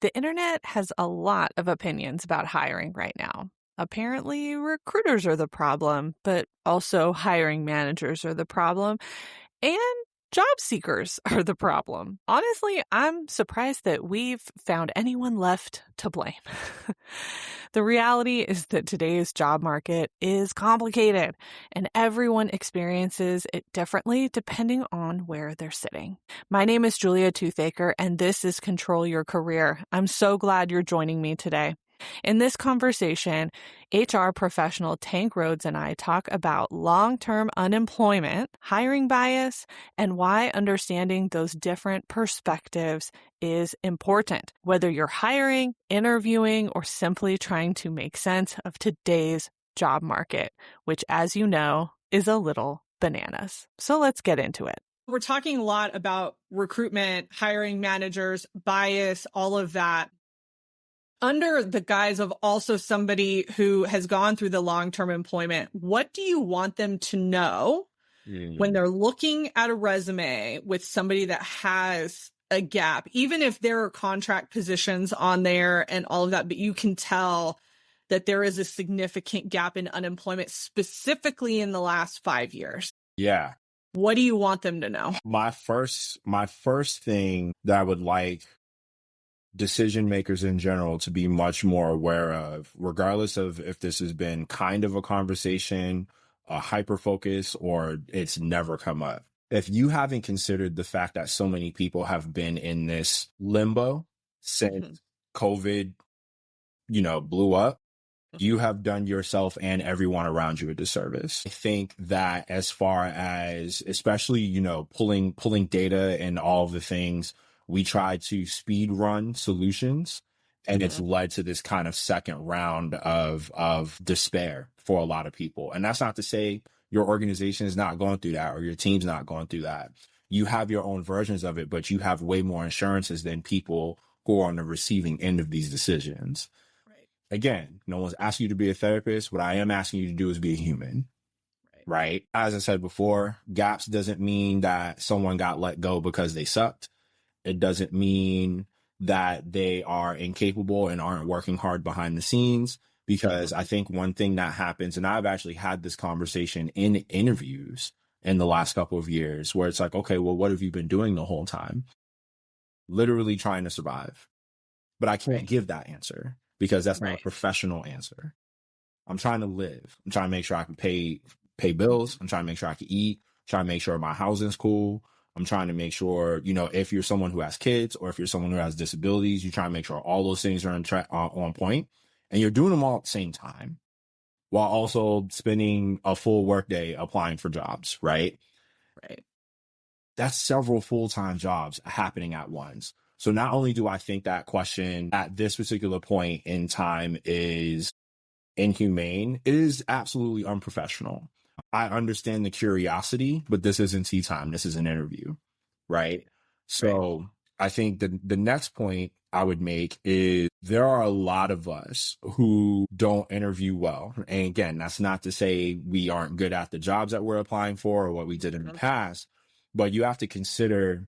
The internet has a lot of opinions about hiring right now. Apparently, recruiters are the problem, but also hiring managers are the problem, and job seekers are the problem. Honestly, I'm surprised that we've found anyone left to blame. The reality is that today's job market is complicated, and everyone experiences it differently depending on where they're sitting. My name is Julia Toothaker, and this is Control Your Career. I'm so glad you're joining me today. In this conversation, HR professional Tank Rhodes and I talk about long-term unemployment, hiring bias, and why understanding those different perspectives is important, whether you're hiring, interviewing, or simply trying to make sense of today's job market, which, as you know, is a little bananas. So let's get into it. We're talking a lot about recruitment, hiring managers, bias, all of that. Under the guise of also somebody who has gone through the long-term employment, what do you want them to know when they're looking at a resume with somebody that has a gap, even if there are contract positions on there and all of that, but you can tell that there is a significant gap in unemployment, specifically in the last 5 years? Yeah. What do you want them to know? My first thing that I would like decision makers in general to be much more aware of, regardless of if this has been kind of a conversation, a hyper focus, or it's never come up. If you haven't considered the fact that so many people have been in this limbo since COVID, blew up, you have done yourself and everyone around you a disservice. I think that as far as, especially, pulling data and all of the things, we try to speed run solutions, and it's led to this kind of second round of despair for a lot of people. And that's not to say your organization is not going through that or your team's not going through that. You have your own versions of it, but you have way more insurances than people who are on the receiving end of these decisions. Right. Again, no one's asking you to be a therapist. What I am asking you to do is be a human. Right? As I said before, gaps doesn't mean that someone got let go because they sucked. It doesn't mean that they are incapable and aren't working hard behind the scenes, because I think one thing that happens, and I've actually had this conversation in interviews in the last couple of years, where it's like, okay, well, what have you been doing the whole time? Literally trying to survive. But I can't give that answer because that's not a professional answer. I'm trying to live. I'm trying to make sure I can pay bills. I'm trying to make sure I can eat, trying to make sure my housing's cool. I'm trying to make sure, if you're someone who has kids or if you're someone who has disabilities, you try to make sure all those things are on point, and you're doing them all at the same time while also spending a full workday applying for jobs, right? Right. That's several full-time jobs happening at once. So not only do I think that question at this particular point in time is inhumane, it is absolutely unprofessional. I understand the curiosity, but this isn't tea time. This is an interview, right? So I think the next point I would make is there are a lot of us who don't interview well. And again, that's not to say we aren't good at the jobs that we're applying for or what we did in the past, but you have to consider,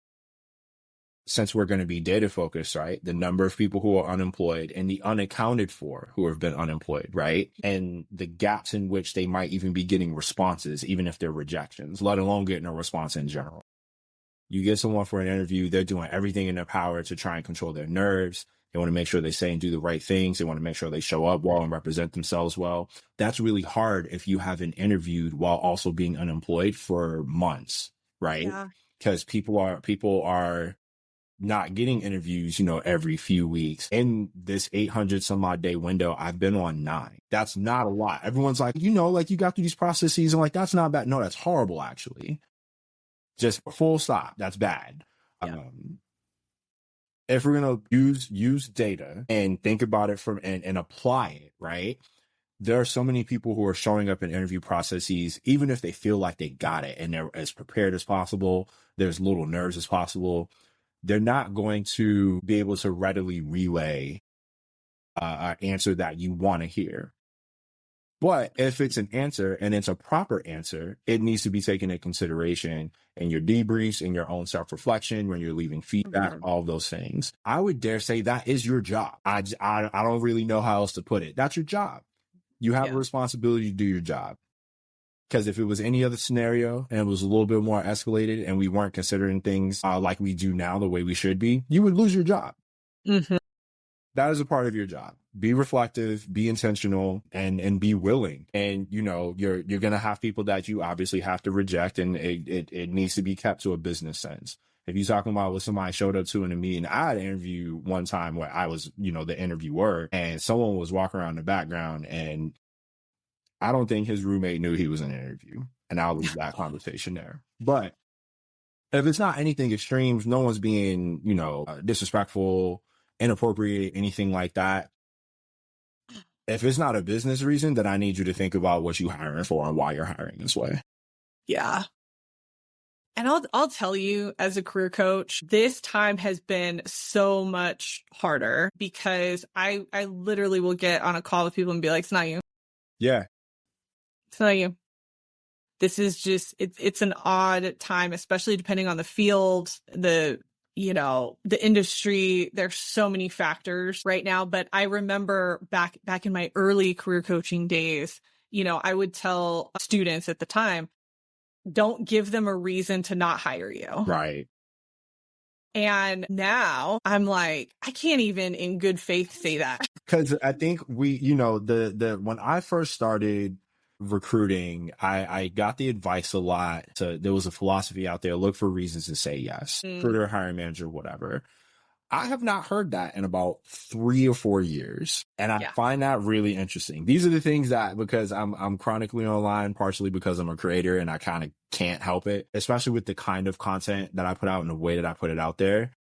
since we're going to be data focused, right? The number of people who are unemployed and the unaccounted for who have been unemployed, right? And the gaps in which they might even be getting responses, even if they're rejections, let alone getting a response in general. You get someone for an interview, they're doing everything in their power to try and control their nerves. They want to make sure they say and do the right things. They want to make sure they show up well and represent themselves well. That's really hard if you haven't interviewed while also being unemployed for months, right? Because people are not getting interviews, every few weeks. In this 800 some odd day window, I've been on 9. That's not a lot. Everyone's like, you got through these processes and that's not bad. No, that's horrible, actually. Just full stop. That's bad. Yeah. If we're going to use data and think about it and apply it, right? There are so many people who are showing up in interview processes, even if they feel like they got it and they're as prepared as possible, there's little nerves as possible, they're not going to be able to readily relay an answer that you want to hear. But if it's an answer and it's a proper answer, it needs to be taken into consideration in your debriefs, in your own self-reflection, when you're leaving feedback, all of those things. I would dare say that is your job. I don't really know how else to put it. That's your job. You have a responsibility to do your job. Because if it was any other scenario and it was a little bit more escalated and we weren't considering things like we do now, the way we should be, you would lose your job. Mm-hmm. That is a part of your job. Be reflective, be intentional, and be willing. And you're gonna have people that you obviously have to reject, and it needs to be kept to a business sense. If you're talking about what somebody showed up to in a meeting, I had an interview one time where I was, the interviewer, and someone was walking around in the background, and I don't think his roommate knew he was in an interview, and I'll leave that conversation there. But if it's not anything extremes, no one's being, disrespectful, inappropriate, anything like that. If it's not a business reason, then I need you to think about what you're hiring for and why you're hiring this way. Yeah. And I'll tell you, as a career coach, this time has been so much harder because I literally will get on a call with people and be like, it's not you. Yeah. It's not you. This is just, it's an odd time, especially depending on the field, the industry. There's so many factors right now. But I remember back in my early career coaching days, I would tell students at the time, don't give them a reason to not hire you. Right. And now I'm like, I can't even in good faith say that. Because I think when I first started recruiting, I got the advice a lot. So there was a philosophy out there: look for reasons to say yes. Recruiter, hiring manager, whatever. I have not heard that in about 3 or 4 years, and I find that really interesting. These are the things that, because I'm chronically online, partially because I'm a creator and I kind of can't help it, especially with the kind of content that I put out and the way that I put it out there.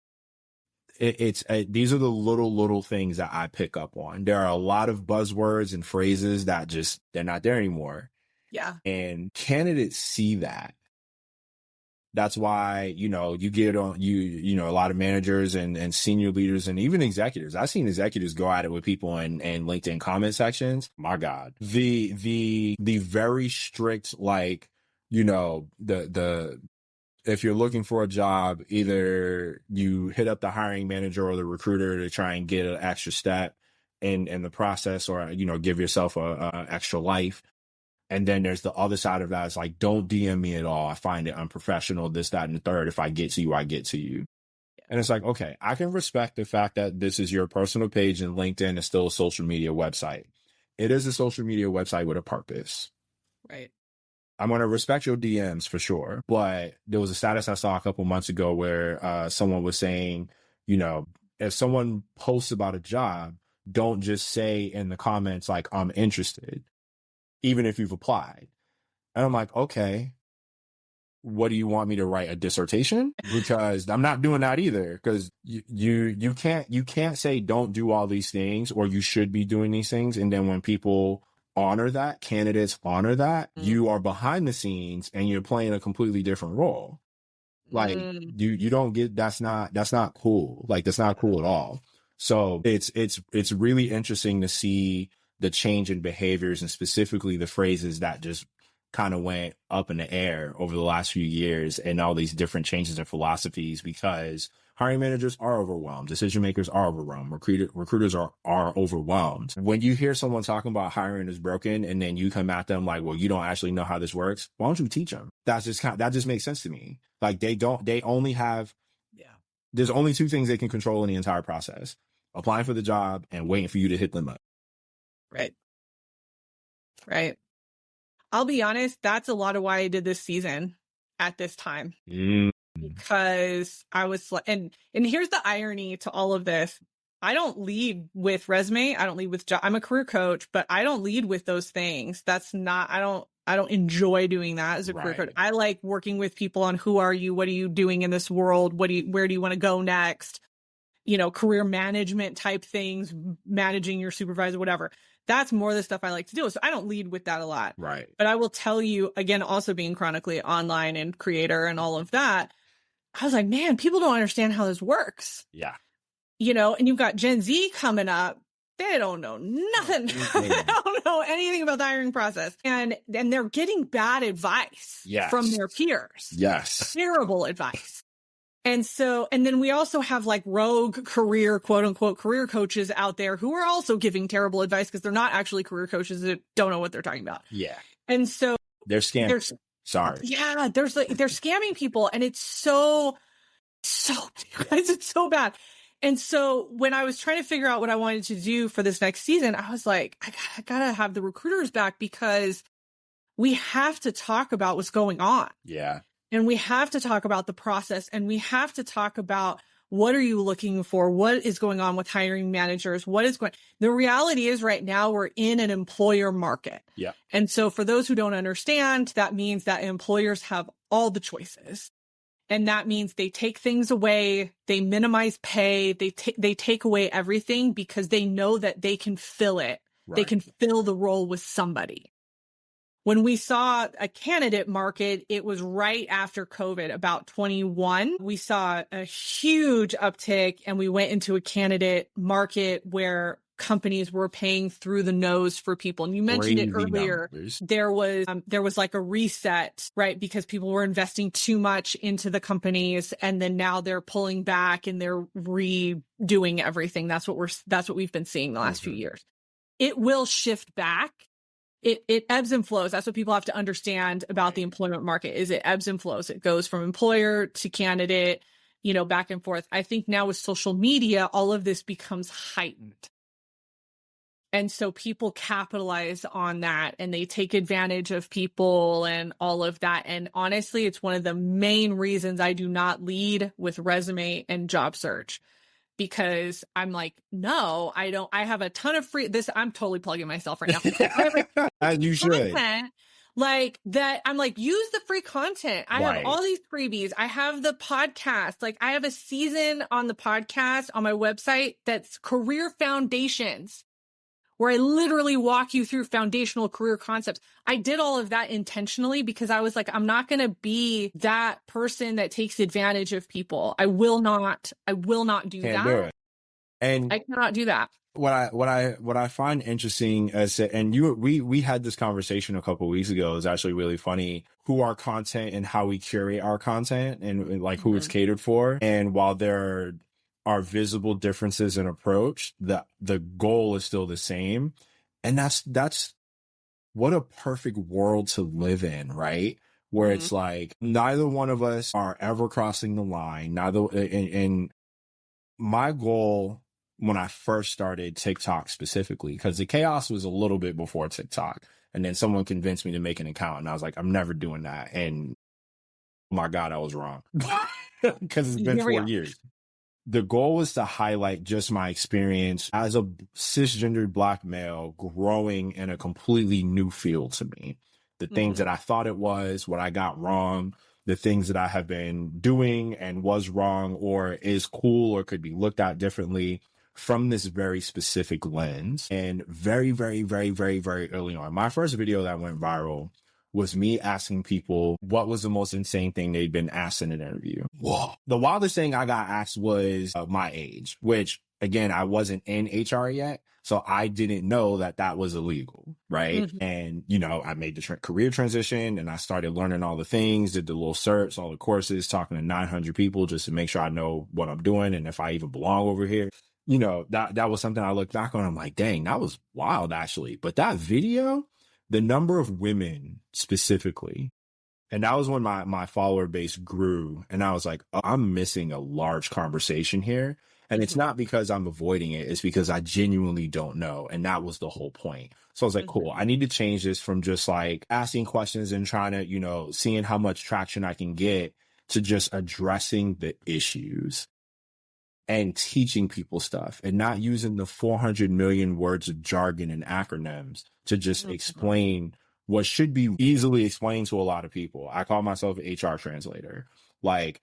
These are the little things that I pick up on. There are a lot of buzzwords and phrases that they're not there anymore. Yeah. And candidates see that. That's why, you get on a lot of managers and senior leaders and even executives. I've seen executives go at it with people in LinkedIn comment sections. My God, the very strict, if you're looking for a job, either you hit up the hiring manager or the recruiter to try and get an extra step in the process, or, give yourself a extra life. And then there's the other side of that. It's like, don't DM me at all. I find it unprofessional, this, that, and the third. If I get to you, I get to you. And it's like, okay, I can respect the fact that this is your personal page and LinkedIn is still a social media website. It is a social media website with a purpose. Right. I'm going to respect your DMs for sure. But there was a status I saw a couple months ago where someone was saying, if someone posts about a job, don't just say in the comments, like, I'm interested, even if you've applied. And I'm like, okay, what do you want me to write, a dissertation? Because I'm not doing that either. Because you can't say don't do all these things, or you should be doing these things. And then when people honor that, candidates honor that, you are behind the scenes and you're playing a completely different role. Like you don't get, that's not cool. Like, that's not cool at all. So it's really interesting to see the change in behaviors, and specifically the phrases that just kind of went up in the air over the last few years, and all these different changes in philosophies, because hiring managers are overwhelmed. Decision makers are overwhelmed. Recruiters are overwhelmed. When you hear someone talking about hiring is broken, and then you come at them like, well, you don't actually know how this works. Why don't you teach them? That just makes sense to me. Like, there's only 2 things they can control in the entire process: applying for the job and waiting for you to hit them up. Right. I'll be honest, that's a lot of why I did this season at this time. Because I was like, and here's the irony to all of this. I don't lead with resume. I don't lead with job. I'm a career coach, but I don't lead with those things. That's not, I don't enjoy doing that as a career coach. I like working with people on who are you? What are you doing in this world? Where do you want to go next? Career management type things, managing your supervisor, whatever. That's more the stuff I like to do. So I don't lead with that a lot. Right. But I will tell you, again, also being chronically online and creator and all of that, I was like, man, people don't understand how this works. Yeah. And you've got Gen Z coming up they don't know nothing. Mm-hmm. They don't know anything about the hiring process. And they're getting bad advice from their peers. Yes. Terrible advice. And then we also have like rogue career, quote unquote, career coaches out there who are also giving terrible advice because they're not actually career coaches that don't know what they're talking about. Yeah. And so they're scamming. Sorry. Yeah. They're scamming people. And it's so guys, it's so bad. And so when I was trying to figure out what I wanted to do for this next season, I was like, I gotta have the recruiters back because we have to talk about what's going on. Yeah. And we have to talk about the process, and we have to talk about what are you looking for? What is going on with hiring managers? The reality is right now we're in an employer market. Yeah. And so for those who don't understand, that means that employers have all the choices. And that means they take things away, they minimize pay, they take away everything because they know that they can fill it. Right. They can fill the role with somebody. When we saw a candidate market, it was right after COVID, about 21. We saw a huge uptick and we went into a candidate market where companies were paying through the nose for people. And you mentioned it earlier. There was like a reset, right? Because people were investing too much into the companies and then now they're pulling back and they're redoing everything. That's what we've been seeing the last few years. It will shift back. It ebbs and flows. That's what people have to understand about the employment market is it ebbs and flows. It goes from employer to candidate, back and forth. I think now with social media, all of this becomes heightened. And so people capitalize on that and they take advantage of people and all of that. And honestly, it's one of the main reasons I do not lead with resume and job search. Because I'm like, no, I don't. I have a ton of I'm totally plugging myself right now. As you should. Like that. I'm like, use the free content. I have all these freebies. I have the podcast. Like I have a season on the podcast on my website that's career foundations, where I literally walk you through foundational career concepts. I did all of that intentionally because I was like, I'm not going to be that person that takes advantage of people. I will not do that. Do it. And I cannot do that. What I find interesting we had this conversation a couple of weeks ago. It's actually really funny who our content and how we curate our content and like who it's catered for. And while there are visible differences in approach, the goal is still the same. And that's what a perfect world to live in, right? Where it's like neither one of us are ever crossing the line. And my goal when I first started TikTok specifically, because the chaos was a little bit before TikTok. And then someone convinced me to make an account and I was like, I'm never doing that. And oh my God, I was wrong because it's been 4 years. The goal was to highlight just my experience as a cisgendered Black male growing in a completely new field to me. The things that I thought it was, what I got wrong, the things that I have been doing and was wrong or is cool or could be looked at differently from this very specific lens. And very, very, very, very, very early on, my first video that went viral was me asking people what was the most insane thing they'd been asked in an interview. Whoa. The wildest thing I got asked was my age, which again, I wasn't in HR yet. So I didn't know that was illegal. Right. And, I made the career transition and I started learning all the things, did the little certs, all the courses, talking to 900 people just to make sure I know what I'm doing. And if I even belong over here, that was something I look back on. I'm like, dang, that was wild actually. But that video, the number of women specifically, and that was when my follower base grew. And I was like, oh, I'm missing a large conversation here. And it's not because I'm avoiding it. It's because I genuinely don't know. And that was the whole point. So I was like, cool, I need to change this from just like asking questions and trying to, seeing how much traction I can get to just addressing the issues and teaching people stuff and not using the 400 million words of jargon and acronyms to just explain what should be easily explained to a lot of people. I call myself an HR translator. Like,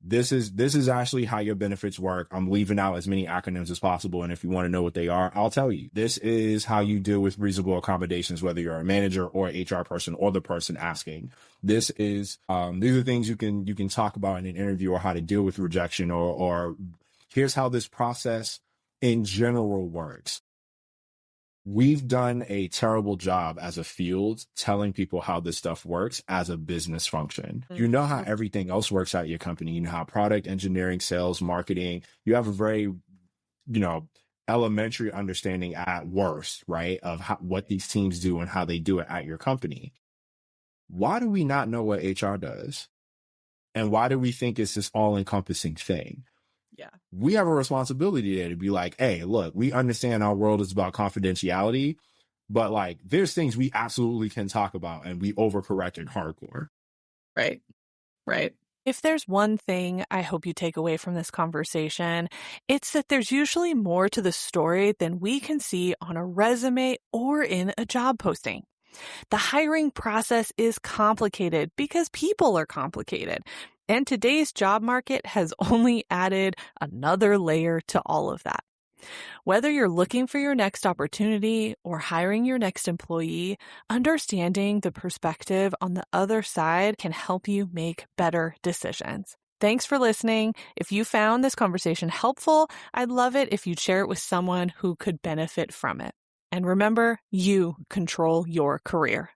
this is actually how your benefits work. I'm leaving out as many acronyms as possible. And if you want to know what they are, I'll tell you. This is how you deal with reasonable accommodations, whether you're a manager or an HR person or the person asking. This is, these are things you can talk about in an interview or how to deal with rejection or here's how this process in general works. We've done a terrible job as a field telling people how this stuff works as a business function. You know how Mhm. everything else works at your company. You know how product engineering, sales, marketing, you have a very, elementary understanding at worst, right? Of what these teams do and how they do it at your company. Why do we not know what HR does? And why do we think it's this all encompassing thing? Yeah. We have a responsibility there to be like, hey, look, we understand our world is about confidentiality, but like there's things we absolutely can talk about and we overcorrect in hardcore. Right. Right. If there's one thing I hope you take away from this conversation, it's that there's usually more to the story than we can see on a resume or in a job posting. The hiring process is complicated because people are complicated. And today's job market has only added another layer to all of that. Whether you're looking for your next opportunity or hiring your next employee, understanding the perspective on the other side can help you make better decisions. Thanks for listening. If you found this conversation helpful, I'd love it if you'd share it with someone who could benefit from it. And remember, you control your career.